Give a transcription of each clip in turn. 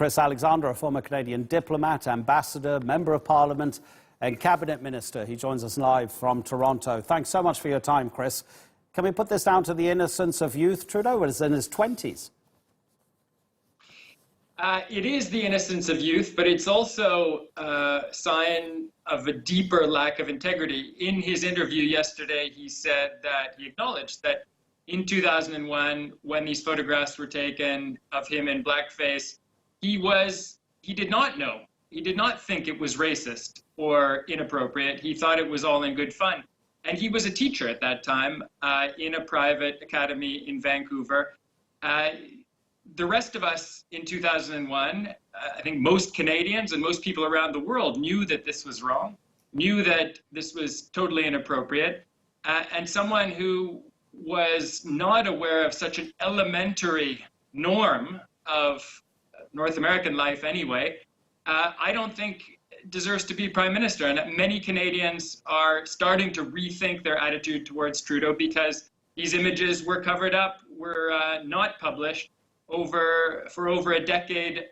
Chris Alexander, a former Canadian diplomat, ambassador, member of parliament and cabinet minister. He joins us live from Toronto. Thanks so much for your time, Chris. Can we put this down to the innocence of youth? Trudeau was in his 20s. It is the innocence of youth, but it's also a sign of a deeper lack of integrity. In his interview yesterday, he said that he acknowledged that in 2001, when these photographs were taken of him in blackface, he did not know. He did not think it was racist or inappropriate. He thought it was all in good fun. And he was a teacher at that time in a private academy in Vancouver. The rest of us in 2001, I think most Canadians and most people around the world knew that this was wrong, knew that this was totally inappropriate. And someone who was not aware of such an elementary norm of North American life anyway, I don't think deserves to be Prime Minister. And many Canadians are starting to rethink their attitude towards Trudeau because these images were covered up, were not published for over a decade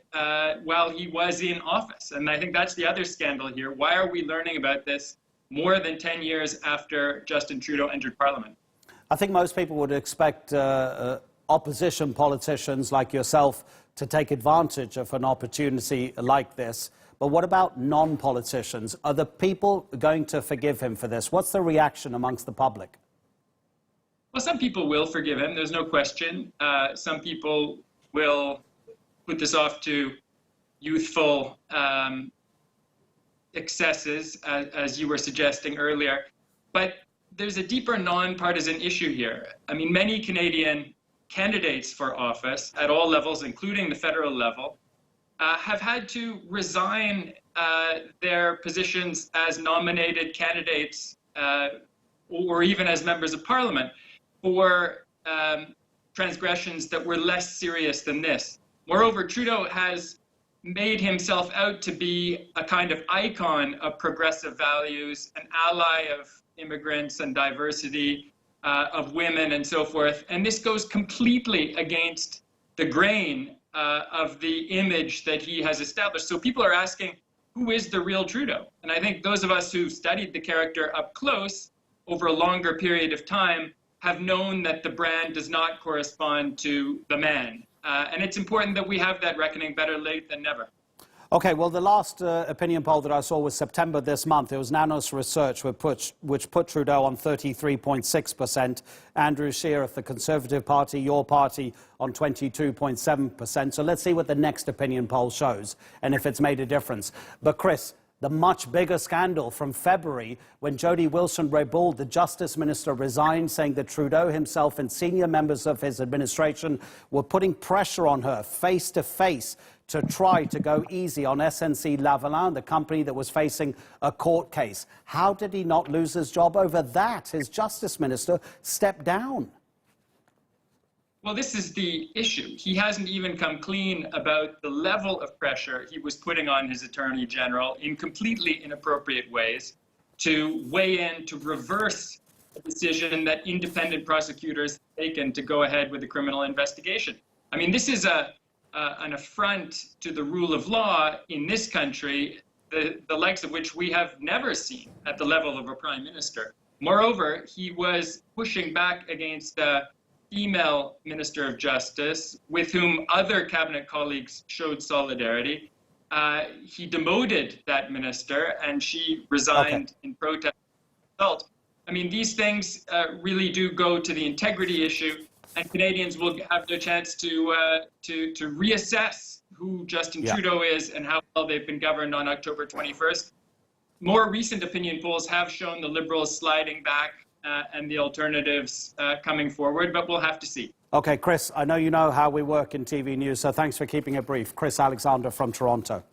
while he was in office. And I think that's the other scandal here. Why are we learning about this more than 10 years after Justin Trudeau entered Parliament? I think most people would expect opposition politicians like yourself to take advantage of an opportunity like this. But what about non-politicians? Are the people going to forgive him for this? What's the reaction amongst the public? Well, some people will forgive him, there's no question. Some people will put this off to youthful excesses, as you were suggesting earlier. But there's a deeper non-partisan issue here. I mean, many Canadian candidates for office at all levels, including the federal level, have had to resign their positions as nominated candidates or even as members of parliament for transgressions that were less serious than this. Moreover, Trudeau has made himself out to be a kind of icon of progressive values, an ally of immigrants and diversity, of women and so forth. And this goes completely against the grain of the image that he has established. So people are asking, who is the real Trudeau? And I think those of us who studied the character up close over a longer period of time have known that the brand does not correspond to the man. And it's important that we have that reckoning, better late than never. OK, well, the last opinion poll that I saw was September this month. It was Nanos Research, which put Trudeau on 33.6%, Andrew Scheer of the Conservative Party, your party, on 22.7%. So let's see what the next opinion poll shows and if it's made a difference. But, Chris, the much bigger scandal from February when Jody Wilson-Raybould, the Justice Minister, resigned, saying that Trudeau himself and senior members of his administration were putting pressure on her face to face to try to go easy on SNC-Lavalin, the company that was facing a court case. How did he not lose his job over that? His Justice Minister stepped down. Well, this is the issue. He hasn't even come clean about the level of pressure he was putting on his Attorney General in completely inappropriate ways to weigh in, to reverse the decision that independent prosecutors have taken to go ahead with the criminal investigation. I mean, this is an affront to the rule of law in this country, the likes of which we have never seen at the level of a Prime Minister. Moreover, he was pushing back against a female Minister of Justice with whom other cabinet colleagues showed solidarity. He demoted that minister and she resigned in protest. I mean, these things really do go to the integrity issue, and Canadians will have their chance to reassess who Justin Trudeau is and how well they've been governed on October 21st. More recent opinion polls have shown the Liberals sliding back and the Alternatives coming forward, but we'll have to see. OK, Chris, I know you know how we work in TV news, so thanks for keeping it brief. Chris Alexander from Toronto.